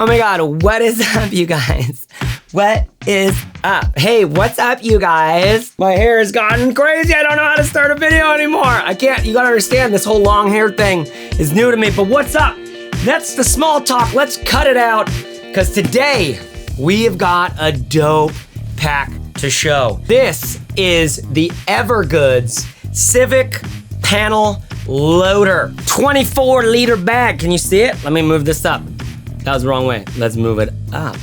Oh my God, what is up, you guys? What is up? Hey, what's up, you guys? My hair has gotten crazy. I don't know how to start a video anymore. I can't, you gotta understand, this whole long hair thing is new to me, but what's up? That's the small talk. Let's cut it out, because today we have got a dope pack to show. This is the Evergoods Civic Panel Loader. 24-liter bag. Can you see it? Let me move this up. That was the wrong way. Let's move it up.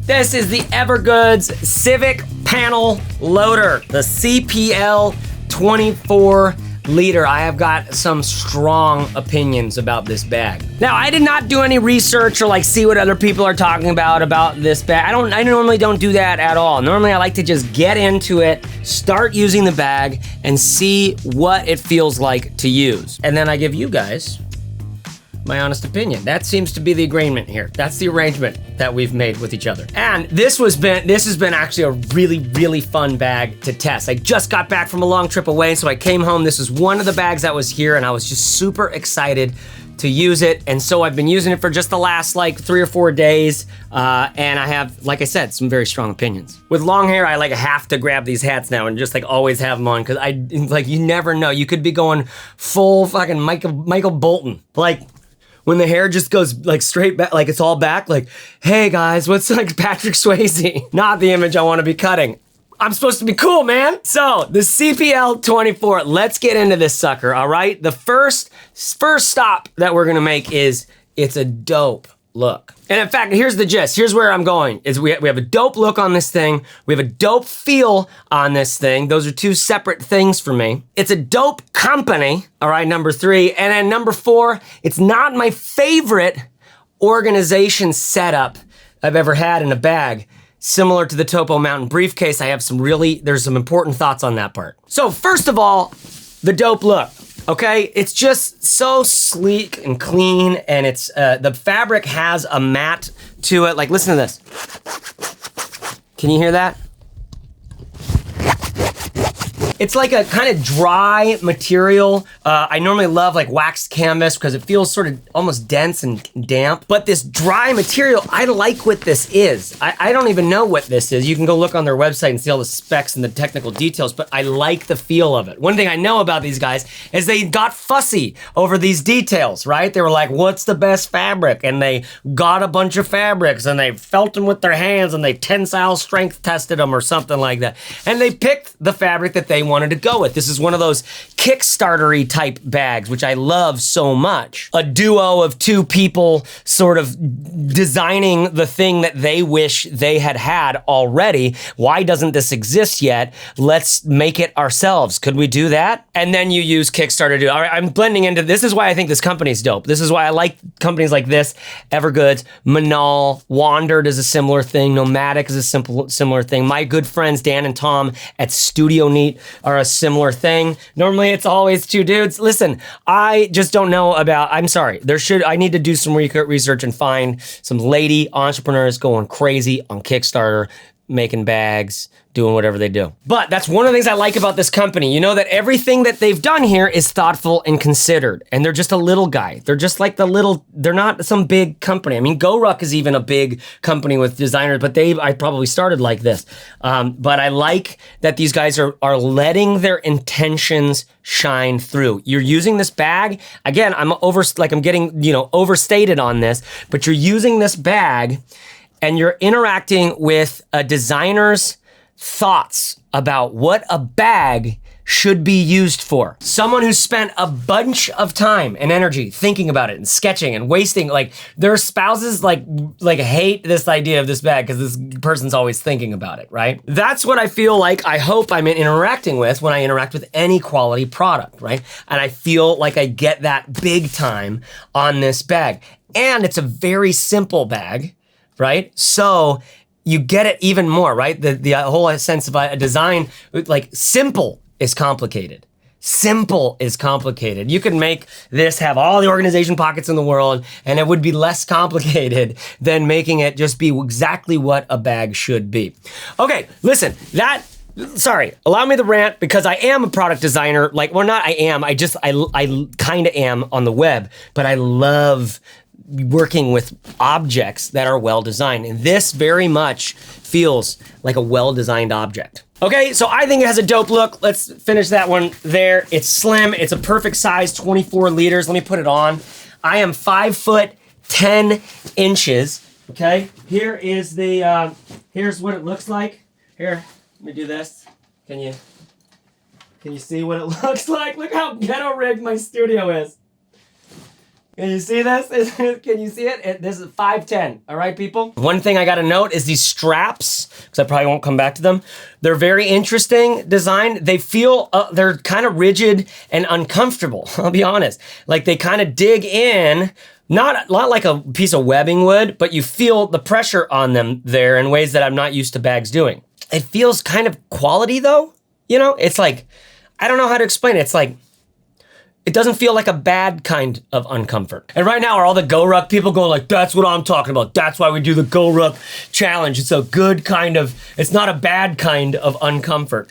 This is the Evergoods Civic Panel Loader, the Cpl 24-liter. I have got some strong opinions about this bag. Now, I did not do any research or like see what other people are talking about this bag. I normally don't do that at all. Normally, I like to just get into it, start using the bag, and see what it feels like to use. And then I give you guys my honest opinion. That seems to be the agreement here. That's the arrangement that we've made with each other. And this has been actually a really, really fun bag to test. I just got back from a long trip away, so I came home. This is one of the bags that was here, and I was just super excited to use it. And so I've been using it for just the last like 3 or 4 days. And I have, like I said, some very strong opinions. With long hair, I like have to grab these hats now and just like always have them on, because you never know. You could be going full fucking Michael Bolton. Like, when the hair just goes like straight back, like it's all back, like, hey guys, what's like Patrick Swayze? Not the image I want to be cutting. I'm supposed to be cool, man. So the Cpl 24, let's get into this sucker, all right? The first stop that we're gonna make is, it's a dope look. And in fact, here's the gist. Here's where I'm going, is we have a dope look on this thing. We have a dope feel on this thing. Those are two separate things for me. It's a dope company, all right, number 3. And then number 4, it's not my favorite organization setup I've ever had in a bag. Similar to the Topo mountain briefcase, I have there's some important thoughts on that part. So first of all, the dope look. Okay, it's just so sleek and clean, and it's the fabric has a matte to it. Like, listen to this. Can you hear that? It's like a kind of dry material. I normally love like waxed canvas because it feels sort of almost dense and damp. But this dry material, I like what this is. I don't even know what this is. You can go look on their website and see all the specs and the technical details, but I like the feel of it. One thing I know about these guys is they got fussy over these details, right? They were like, what's the best fabric? And they got a bunch of fabrics and they felt them with their hands and they tensile strength tested them or something like that. And they picked the fabric that they wanted to go with. This is one of those Kickstarter-y type bags, which I love so much. A duo of 2 people sort of designing the thing that they wish they had already. Why doesn't this exist yet? Let's make it ourselves. Could we do that? And then you use Kickstarter to do it. All right, I'm blending into, this is why I think this company's dope. This is why I like companies like this. Evergoods, Manal, Wandered is a similar thing. Nomadic is a similar thing. My good friends Dan and Tom at Studio Neat are a similar thing. Normally it's always 2 dudes. Listen, I just don't know about, I'm sorry, I need to do some research and find some lady entrepreneurs going crazy on Kickstarter, making bags, doing whatever they do. But that's one of the things I like about this company. You know that everything that they've done here is thoughtful and considered. And they're just a little guy. They're just like they're not some big company. I mean, GoRuck is even a big company with designers, but I probably started like this. But I like that these guys are letting their intentions shine through. You're using this bag, again, I'm getting, overstated on this, but you're using this bag and you're interacting with a designer's thoughts about what a bag should be used for. Someone who spent a bunch of time and energy thinking about it and sketching and wasting, like their spouses like hate this idea of this bag because this person's always thinking about it, right? That's what I feel like I hope I'm interacting with when I interact with any quality product, right? And I feel like I get that big time on this bag. And it's a very simple bag, right? So you get it even more, right? The whole sense of a design, like simple is complicated. Simple is complicated. You can make this have all the organization pockets in the world and it would be less complicated than making it just be exactly what a bag should be. Okay, listen, sorry, allow me to rant because I am a product designer. I kind of am on the web, but I love working with objects that are well designed. And this very much feels like a well-designed object. Okay, so I think it has a dope look. Let's finish that one there. It's slim, it's a perfect size, 24 liters. Let me put it on. I am 5 foot 10 inches. Okay, here is the, here's what it looks like. Here, let me do this. Can you see what it looks like? Look how ghetto rigged my studio is. Can you see this? Can you see it? This is 5'10", all right, people? One thing I gotta note is these straps, because I probably won't come back to them. They're very interesting design. They feel, they're kind of rigid and uncomfortable, I'll be honest. Like they kind of dig in, not like a piece of webbing would, but you feel the pressure on them there in ways that I'm not used to bags doing. It feels kind of quality though, you know? It's like, I don't know how to explain it. It's like, it doesn't feel like a bad kind of uncomfort. And right now are all the Go Ruck people going like, that's what I'm talking about. That's why we do the Go Ruck challenge. It's a good kind of, it's not a bad kind of uncomfort.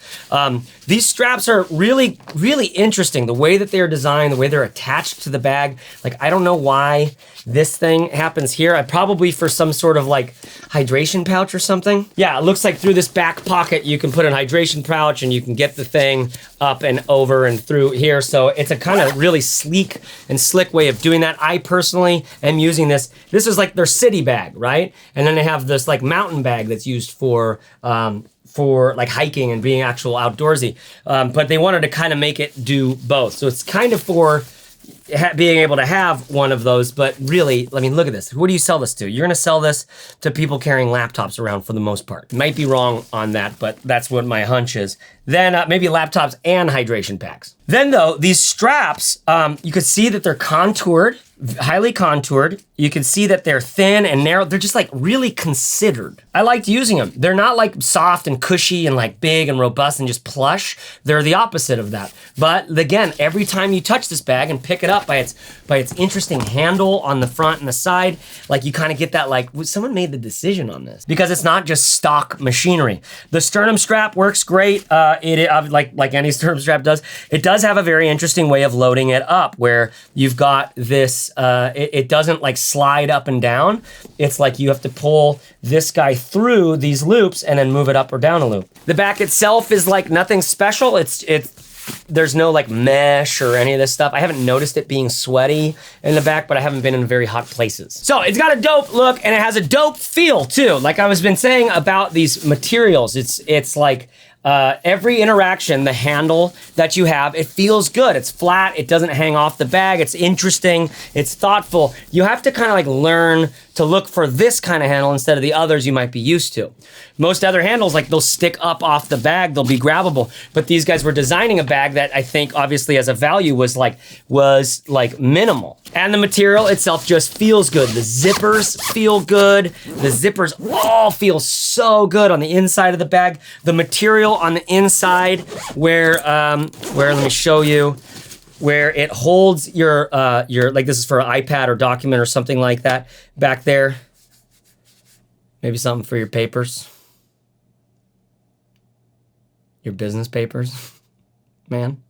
These straps are really, really interesting. The way that they're designed, the way they're attached to the bag. Like, I don't know why this thing happens here. Probably for some sort of like hydration pouch or something. Yeah, it looks like through this back pocket, you can put an hydration pouch and you can get the thing up and over and through here. So it's a kind of really sleek and slick way of doing that. I personally am using this. This is like their city bag, right? And then they have this like mountain bag that's used for like hiking and being actual outdoorsy. But they wanted to kind of make it do both. So it's kind of for being able to have one of those, but really, I mean, look at this. What do you sell this to? You're gonna sell this to people carrying laptops around for the most part. Might be wrong on that, but that's what my hunch is. Then maybe laptops and hydration packs. Then though, these straps, you could see that they're contoured, highly contoured. You can see that they're thin and narrow. They're just like really considered. I liked using them. They're not like soft and cushy and like big and robust and just plush. They're the opposite of that. But again, every time you touch this bag and pick it up by its interesting handle on the front and the side, like you kind of get that like, someone made the decision on this. Because it's not just stock machinery. The sternum strap works great. Like any sternum strap does. It does have a very interesting way of loading it up where you've got this, it doesn't like slide up and down. It's like you have to pull this guy through these loops and then move it up or down a loop. The back itself is like nothing special. There's no like mesh or any of this stuff. I haven't noticed it being sweaty in the back, but I haven't been in very hot places. So it's got a dope look and it has a dope feel too. Like I was been saying about these materials, it's like, every interaction, the handle that you have, it feels good. It's flat, it doesn't hang off the bag, it's interesting, it's thoughtful. You have to kind of like learn to look for this kind of handle instead of the others you might be used to. Most other handles, like they'll stick up off the bag, they'll be grabbable. But these guys were designing a bag that I think obviously as a value was like minimal. And the material itself just feels good. The zippers feel good. The zippers all feel so good on the inside of the bag. The material on the inside where let me show you, where it holds your like this is for an iPad or document or something like that back there. Maybe something for your papers. Your business papers, man.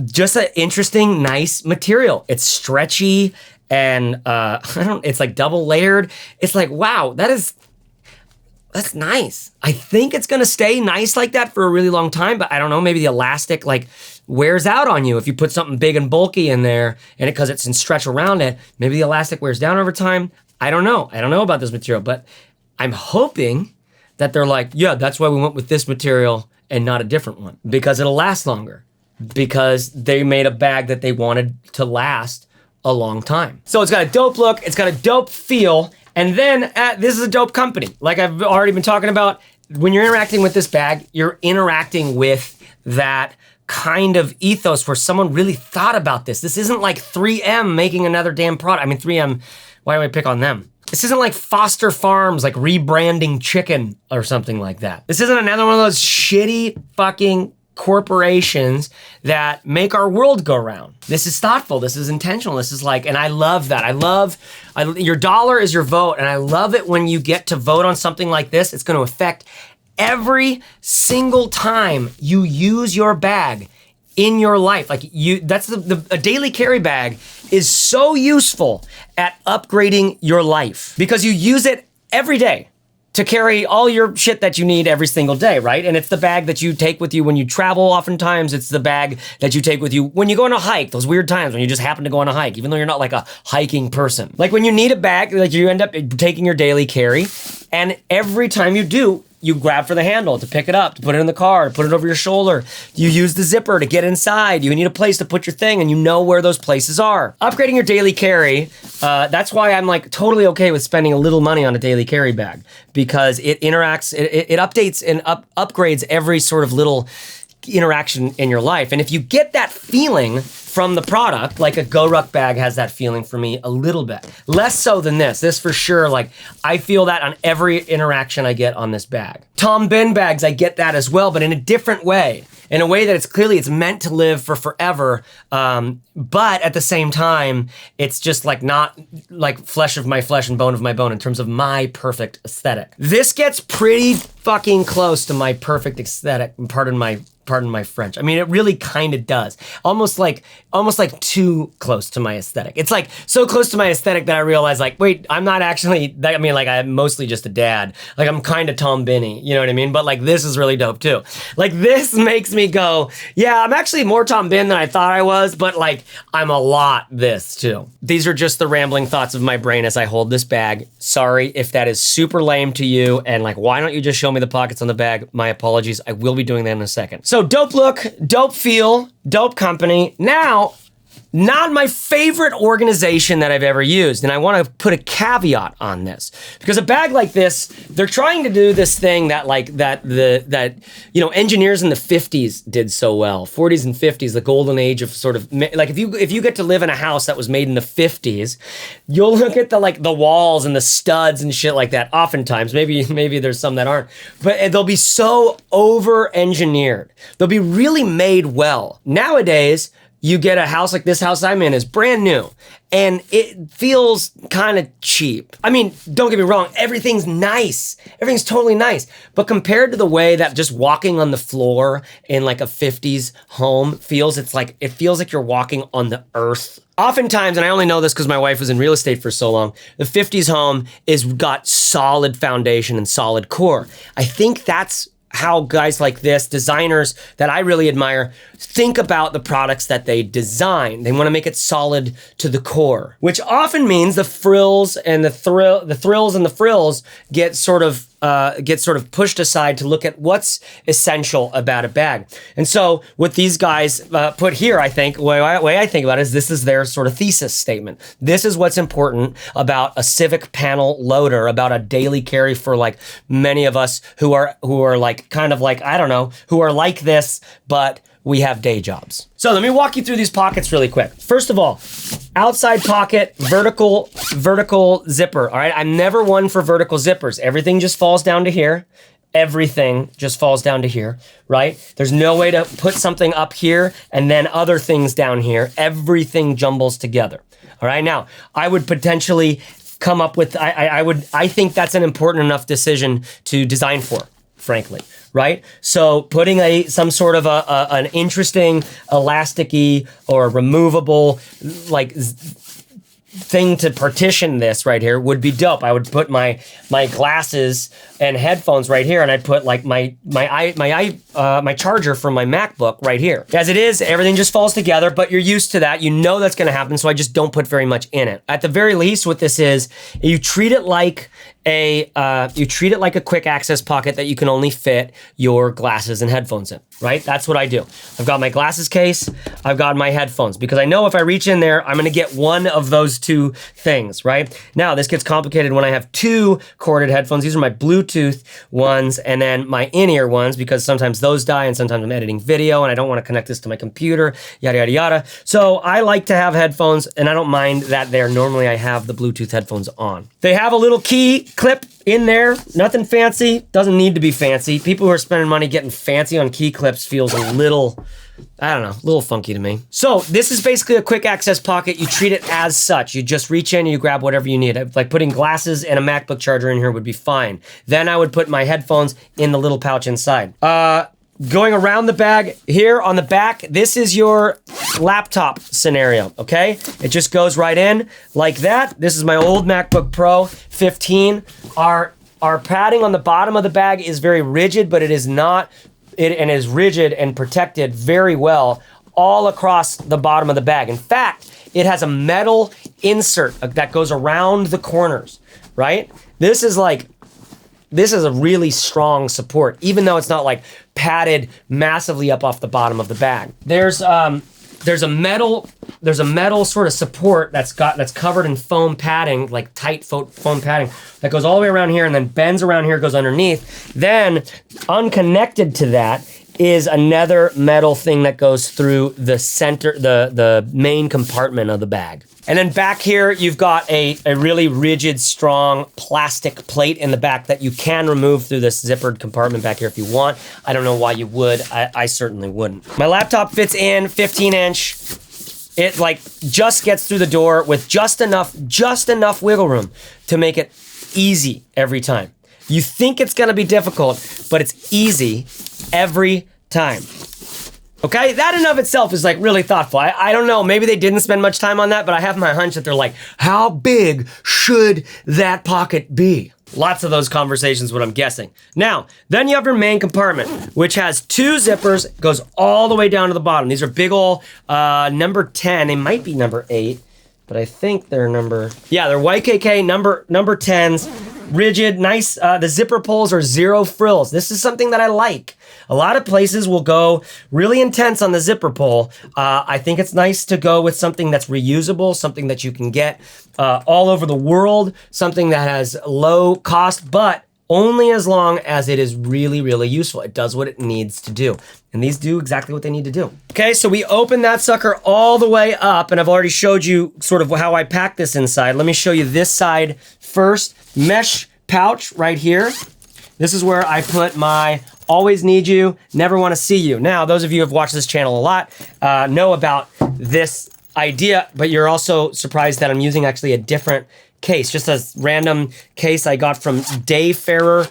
Just an interesting, nice material. It's stretchy and it's like double layered. It's like, wow, that's nice. I think it's gonna stay nice like that for a really long time, but I don't know, maybe the elastic like wears out on you if you put something big and bulky in there and because it's in stretch around it, maybe the elastic wears down over time. I don't know. I don't know about this material, but I'm hoping that they're like, yeah, that's why we went with this material and not a different one because it'll last longer because they made a bag that they wanted to last a long time. So it's got a dope look, it's got a dope feel, and then this is a dope company. Like I've already been talking about, when you're interacting with this bag, you're interacting with that kind of ethos where someone really thought about this. This isn't like 3M making another damn product. I mean, 3M, why do I pick on them? This isn't like Foster Farms, like rebranding chicken or something like that. This isn't another one of those shitty fucking corporations that make our world go round. This is thoughtful, this is intentional, this is like, and I love that. Your dollar is your vote, and I love it when you get to vote on something like this. It's gonna affect every single time you use your bag in your life. Like that's a daily carry bag is so useful at upgrading your life because you use it every day to carry all your shit that you need every single day, right? And it's the bag that you take with you when you travel oftentimes. It's the bag that you take with you when you go on a hike, those weird times when you just happen to go on a hike, even though you're not like a hiking person. Like when you need a bag, like you end up taking your daily carry, and every time you do, you grab for the handle to pick it up, to put it in the car, to put it over your shoulder. You use the zipper to get inside. You need a place to put your thing, and you know where those places are. Upgrading your daily carry, that's why I'm like totally okay with spending a little money on a daily carry bag, because it interacts, it updates and upgrades every sort of little interaction in your life. And if you get that feeling from the product, like a GoRuck bag has that feeling for me a little bit. Less so than this. This for sure, like I feel that on every interaction I get on this bag. Tom Bin bags, I get that as well, but in a different way. In a way that it's meant to live for forever, but at the same time, it's just like not like flesh of my flesh and bone of my bone in terms of my perfect aesthetic. This gets pretty fucking close to my perfect aesthetic, pardon my French. I mean, it really kind of does. Almost like too close to my aesthetic. It's like so close to my aesthetic that I realize like, wait, I'm not actually, I mean, like I'm mostly just a dad. Like I'm kind of Tom Binney, you know what I mean? But like this is really dope too. Like this makes me go, yeah, I'm actually more Tom Bin than I thought I was, but like I'm a lot this too. These are just the rambling thoughts of my brain as I hold this bag. Sorry if that is super lame to you and like, why don't you just show me the pockets on the bag? My apologies. I will be doing that in a second. So dope look, dope feel, dope company. Now, not my favorite organization that I've ever used, and I want to put a caveat on this because a bag like this, they're trying to do this thing that you know engineers in the 50s did so well, 40s and 50s, the golden age of sort of like if you get to live in a house that was made in the 50s, you'll look at the walls and the studs and shit like that. Oftentimes, maybe there's some that aren't, but they'll be so over-engineered. They'll be really made well. Nowadays, you get a house like this house I'm in is brand new and it feels kind of cheap. I mean, don't get me wrong, everything's nice. Everything's totally nice. But compared to the way that just walking on the floor in like a 50s home feels, it feels like you're walking on the earth. Oftentimes, and I only know this because my wife was in real estate for so long, the 50s home is got solid foundation and solid core. I think that's how guys like this, designers that I really admire, think about the products that they design. They want to make it solid to the core, which often means the frills and the thrills and the frills get sort of pushed aside to look at what's essential about a bag. And so what these guys put here, I think, the way I think about it is this is their sort of thesis statement. This is what's important about a Civic panel loader, about a daily carry for like many of us who are like kind of like, I don't know, who are like this, but we have day jobs. So let me walk you through these pockets really quick. First of all, outside pocket, vertical zipper, all right? I'm never one for vertical zippers. Everything just falls down to here. Everything just falls down to here, right? There's no way to put something up here and then other things down here. Everything jumbles together, all right? Now, I would potentially come up with, I think that's an important enough decision to design for, frankly. Right? So putting some sort of an interesting elasticy or removable like thing to partition this right here would be dope. I would put my glasses and headphones right here, and I'd put like my charger from my MacBook right here. As it is, everything just falls together, but you're used to that. You know that's gonna happen, so I just don't put very much in it. At the very least, what this is, you treat it like a quick access pocket that you can only fit your glasses and headphones in, right? That's what I do. I've got my glasses case, I've got my headphones, because I know if I reach in there, I'm gonna get one of those two things, right? Now, this gets complicated when I have two corded headphones. These are my Bluetooth ones, and then my in-ear ones, because sometimes those die, and sometimes I'm editing video, and I don't wanna connect this to my computer, yada, yada, yada. So I like to have headphones, and I don't mind that there. Normally I have the Bluetooth headphones on. They have a little key clip in there, nothing fancy, doesn't need to be fancy. People who are spending money getting fancy on key clips feels a little, I don't know, a little funky to me. So this is basically a quick access pocket. You treat it as such. You just reach in and you grab whatever you need. Like putting glasses and a MacBook charger in here would be fine. Then I would put my headphones in the little pouch inside. going around the bag here on the back, this is your laptop scenario, okay? It just goes right in like that. This is my old MacBook Pro 15. Our padding on the bottom of the bag is very rigid, but it is not, and is rigid and protected very well all across the bottom of the bag. In fact, it has a metal insert that goes around the corners, right? This is a really strong support, even though it's not like padded massively up off the bottom of the bag. There's a metal sort of support that's covered in foam padding, like tight foam padding that goes all the way around here and then bends around here, goes underneath. Then unconnected to that is another metal thing that goes through the center, the main compartment of the bag. And then back here, you've got a really rigid, strong plastic plate in the back that you can remove through this zippered compartment back here if you want. I don't know why you would. I certainly wouldn't. My laptop fits in 15-inch. It like just gets through the door with just enough wiggle room to make it easy every time. You think it's gonna be difficult, but it's easy every time. Okay, that in of itself is like really thoughtful. I don't know, maybe they didn't spend much time on that, but I have my hunch that they're like, how big should that pocket be? Lots of those conversations, what I'm guessing. Now, then you have your main compartment, which has 2 zippers, goes all the way down to the bottom. These are big ol' number 10, they might be number 8, but I think they're they're YKK number 10s. Rigid, nice, the zipper pulls are 0 frills. This is something that I like. A lot of places will go really intense on the zipper pull. I think it's nice to go with something that's reusable, something that you can get all over the world, something that has low cost, but only as long as it is really, really useful. It does what it needs to do. And these do exactly what they need to do. Okay, so we open that sucker all the way up, and I've already showed you sort of how I pack this inside. Let me show you this side first. Mesh pouch right here. This is where I put my always need you, never want to see you. Now, those of you who have watched this channel a lot know about this idea, but you're also surprised that I'm using actually a different case, just a random case I got from Dayfarer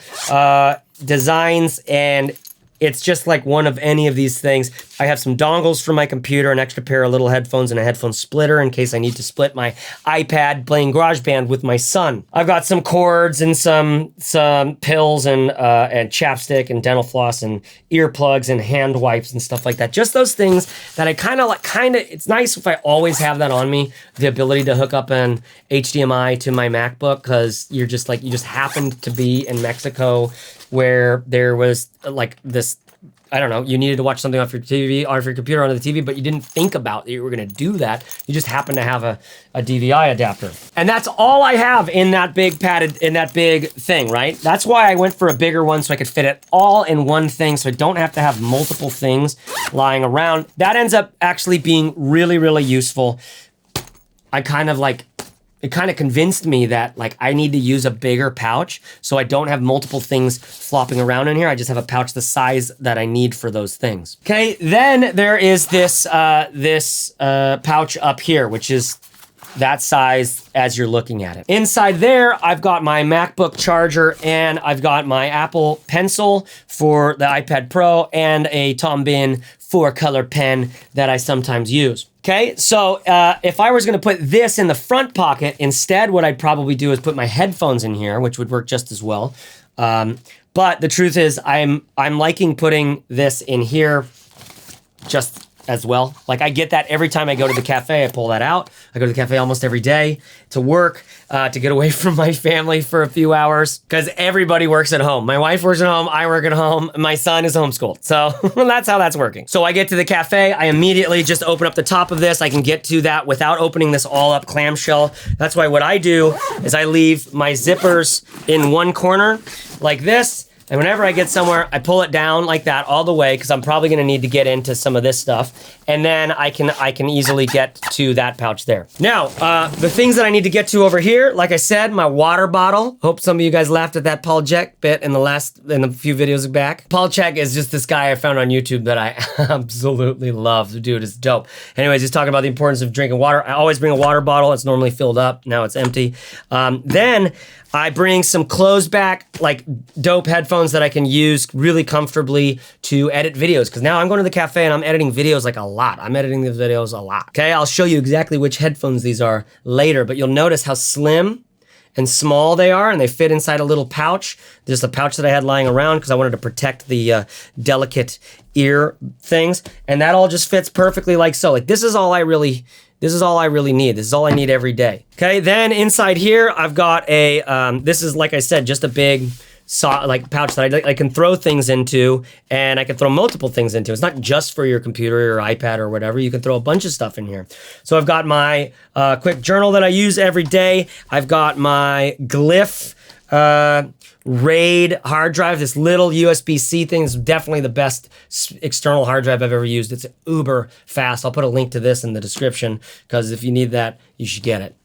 Designs, and it's just like one of any of these things. I have some dongles for my computer, an extra pair of little headphones, and a headphone splitter in case I need to split my iPad playing GarageBand with my son. I've got some cords and some pills and chapstick and dental floss and earplugs and hand wipes and stuff like that. Just those things that I it's nice if I always have that on me, the ability to hook up an HDMI to my MacBook, because you just happened to be in Mexico where there was like this, I don't know, you needed to watch something off your TV, off your computer onto the TV, but you didn't think about that you were gonna do that. You just happen to have a DVI adapter. And that's all I have in that big thing, right? That's why I went for a bigger one, so I could fit it all in one thing, so I don't have to have multiple things lying around. That ends up actually being really, really useful. It kind of convinced me that like I need to use a bigger pouch so I don't have multiple things flopping around in here. I just have a pouch the size that I need for those things. Okay, then there is this pouch up here, which is that size as you're looking at it. Inside there, I've got my MacBook charger and I've got my Apple Pencil for the iPad Pro and a Tom Bin 4-color pen that I sometimes use. Okay, so if I was gonna put this in the front pocket, instead what I'd probably do is put my headphones in here, which would work just as well. But the truth is I'm liking putting this in here just as well. Like I get that every time I go to the cafe, I pull that out. I go to the cafe almost every day to work, to get away from my family for a few hours, because everybody works at home. My wife works at home, I work at home, my son is homeschooled. So that's how that's working. So I get to the cafe, I immediately just open up the top of this. I can get to that without opening this all up clamshell. That's why what I do is I leave my zippers in one corner like this. And whenever I get somewhere, I pull it down like that all the way, because I'm probably gonna need to get into some of this stuff. And then I can easily get to that pouch there. Now, the things that I need to get to over here, like I said, my water bottle. Hope some of you guys laughed at that Paul Chek bit in a few videos back. Paul Chek is just this guy I found on YouTube that I absolutely love. The dude is dope. Anyways, he's talking about the importance of drinking water. I always bring a water bottle. It's normally filled up. Now it's empty. Then I bring some closed back, like dope headphones that I can use really comfortably to edit videos. Because now I'm going to the cafe and I'm editing videos like a lot. I'm editing these videos a lot. Okay, I'll show you exactly which headphones these are later, but you'll notice how slim and small they are, and they fit inside a little pouch. Just a pouch that I had lying around because I wanted to protect the delicate ear things. And that all just fits perfectly like so. Like this is all I really need. This is all I need every day. Okay, then inside here, I've got a, this is, like I said, just a big pouch that I can throw things into, and I can throw multiple things into. It's not just for your computer or iPad or whatever. You can throw a bunch of stuff in here. So I've got my quick journal that I use every day. I've got my Glyph RAID hard drive, this little USB-C thing. Is definitely the best external hard drive I've ever used. It's uber fast. I'll put a link to this in the description because if you need that, you should get it.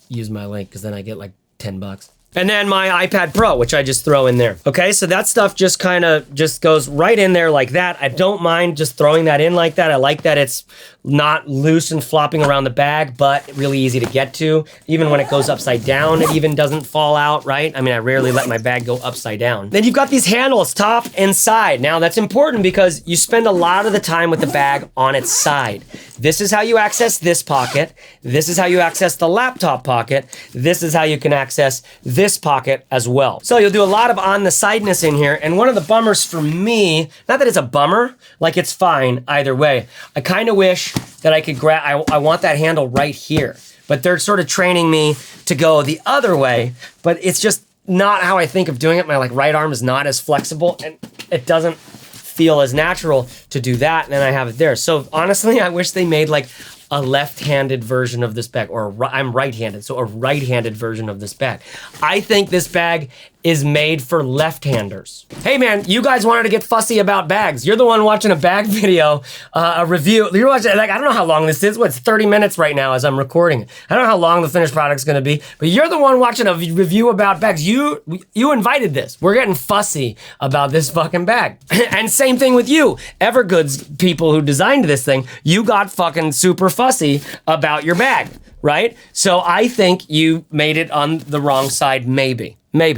Use my link because then I get like $10. And then my iPad Pro, which I just throw in there. Okay, so that stuff just kind of just goes right in there like that. I don't mind just throwing that in like that. I like that it's not loose and flopping around the bag, but really easy to get to. Even when it goes upside down, it even doesn't fall out, right? I mean, I rarely let my bag go upside down. Then you've got these handles, top and side. Now that's important because you spend a lot of the time with the bag on its side. This is how you access this pocket. This is how you access the laptop pocket. This is how you can access this pocket as well. So you'll do a lot of on the sideness in here. And one of the bummers for me, not that it's a bummer, like it's fine either way. I kind of wish that I could grab, I want that handle right here, but they're sort of training me to go the other way, but it's just not how I think of doing it. My right arm is not as flexible and it doesn't feel as natural to do that, and then I have it there. So honestly, I wish they made like a left-handed version of this bag, or I'm right-handed, so a right-handed version of this bag. I think this bag is made for left-handers. Hey man, you guys wanted to get fussy about bags. You're the one watching a bag video, a review. You're watching, like, I don't know how long this is. It's 30 minutes right now as I'm recording it. I don't know how long the finished product's gonna be, but you're the one watching a review about bags. You invited this. We're getting fussy about this fucking bag. And same thing with you, Evergoods people who designed this thing. You got fucking super fussy about your bag, right? So I think you made it on the wrong side, maybe.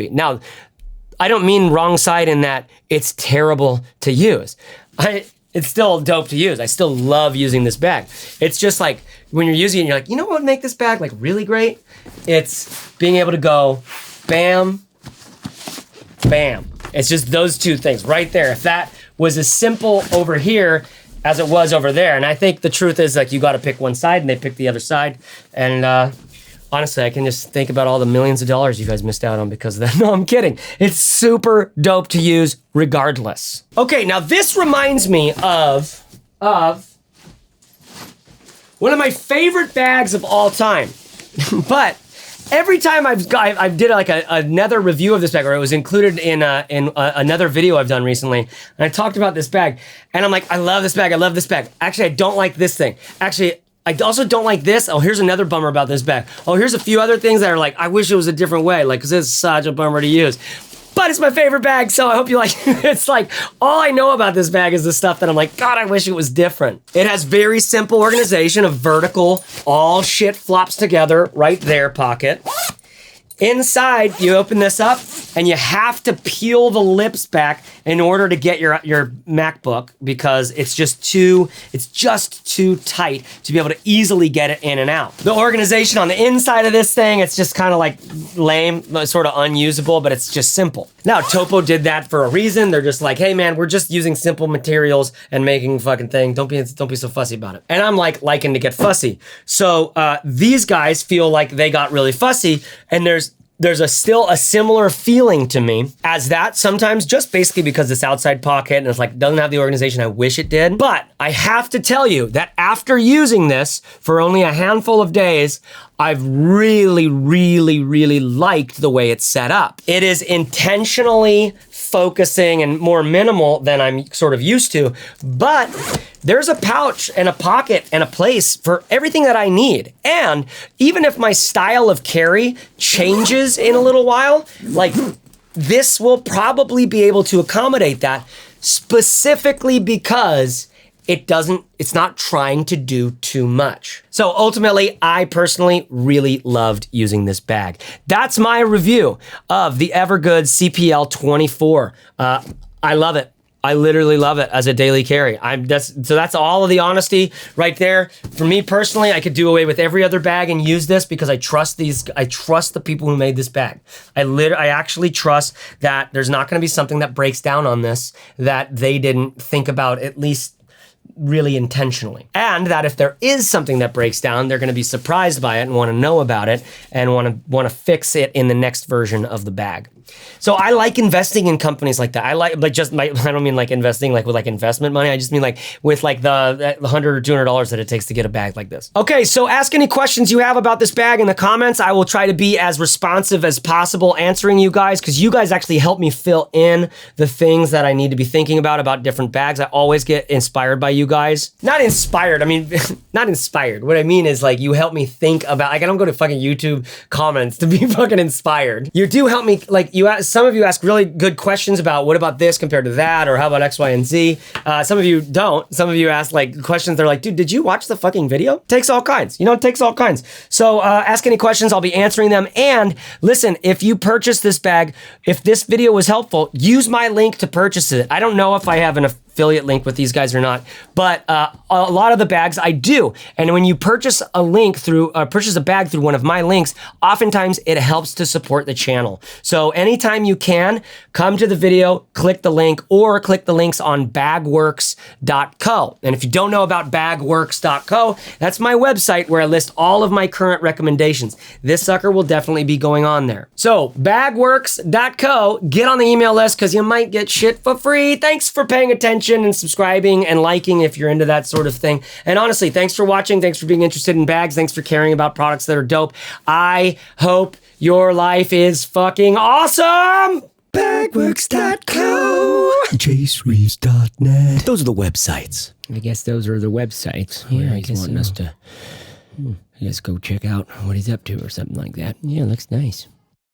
Now, I don't mean wrong side in that it's terrible to use. It's still dope to use. I still love using this bag. It's just like when you're using it, you're like, you know what would make this bag like really great? It's being able to go bam, bam. It's just those two things right there. If that was as simple over here as it was over there, and I think the truth is like you got to pick one side and they pick the other side, and honestly, I can just think about all the millions of dollars you guys missed out on because of that. No, I'm kidding. It's super dope to use regardless. Okay, now this reminds me of one of my favorite bags of all time. But every time I did like another review of this bag, or it was included in another video I've done recently, and I talked about this bag, and I'm like, I love this bag, I love this bag. Actually, I don't like this thing. Actually, I also don't like this. Oh, here's another bummer about this bag. Oh, here's a few other things that are like, I wish it was a different way, like, cause it's such a bummer to use. But it's my favorite bag, so I hope you like it. It's like, all I know about this bag is the stuff that I'm like, God, I wish it was different. It has very simple organization, a vertical, all shit flops together right there pocket. Inside, you open this up and you have to peel the lips back in order to get your MacBook because it's just too tight to be able to easily get it in and out. The organization on the inside of this thing, it's just kind of like lame, sort of unusable, but it's just simple. Now, Topo did that for a reason. They're just like, hey man, we're just using simple materials and making fucking thing. Don't be so fussy about it. And I'm like liking to get fussy. So these guys feel like they got really fussy, and there's still a similar feeling to me as that sometimes, just basically because this outside pocket and it's like doesn't have the organization I wish it did. But I have to tell you that after using this for only a handful of days, I've really liked the way it's set up. It is intentionally focusing and more minimal than I'm sort of used to, but there's a pouch and a pocket and a place for everything that I need. And even if my style of carry changes in a little while, like this will probably be able to accommodate that, specifically because it's not trying to do too much. So ultimately, I personally really loved using this bag. That's my review of the Evergoods Cpl 24. I love it. I literally love it as a daily carry. So that's all of the honesty right there. For me personally, I could do away with every other bag and use this because I trust the people who made this bag. I actually trust that there's not gonna be something that breaks down on this that they didn't think about at least really intentionally. And that if there is something that breaks down, they're gonna be surprised by it and wanna know about it and wanna fix it in the next version of the bag. So I like investing in companies like that. I don't mean like investing like with like investment money. I just mean like with like the $100 or $200 that it takes to get a bag like this. Okay, so ask any questions you have about this bag in the comments. I will try to be as responsive as possible answering you guys because you guys actually help me fill in the things that I need to be thinking about different bags. I always get inspired by you guys. Not inspired, I mean, not inspired. What I mean is like you help me think about, like I don't go to fucking YouTube comments to be fucking inspired. You do help me, like some of you ask really good questions about what about this compared to that, or how about X, Y, and Z. Some of you don't. Some of you ask like questions. They're like, dude, did you watch the fucking video? It takes all kinds. You know, it takes all kinds. So ask any questions. I'll be answering them. And listen, if you purchase this bag, if this video was helpful, use my link to purchase it. I don't know if I have an affiliate link with these guys or not, but a lot of the bags I do. And when you purchase a bag through one of my links, oftentimes it helps to support the channel. So anytime you can, come to the video, click the link, or click the links on bagworks.co. And if you don't know about bagworks.co, that's my website where I list all of my current recommendations. This sucker will definitely be going on there. So bagworks.co, get on the email list because you might get shit for free. Thanks for paying attention and subscribing and liking if you're into that sort of thing. And honestly, thanks for watching. Thanks for being interested in bags. Thanks for caring about products that are dope. I hope your life is fucking awesome. Bagworks.co, chasereeves.net. Those are the websites. I guess those are the websites. Yeah, he's wanting us to, I guess, go check out what he's up to or something like that. Yeah, looks nice.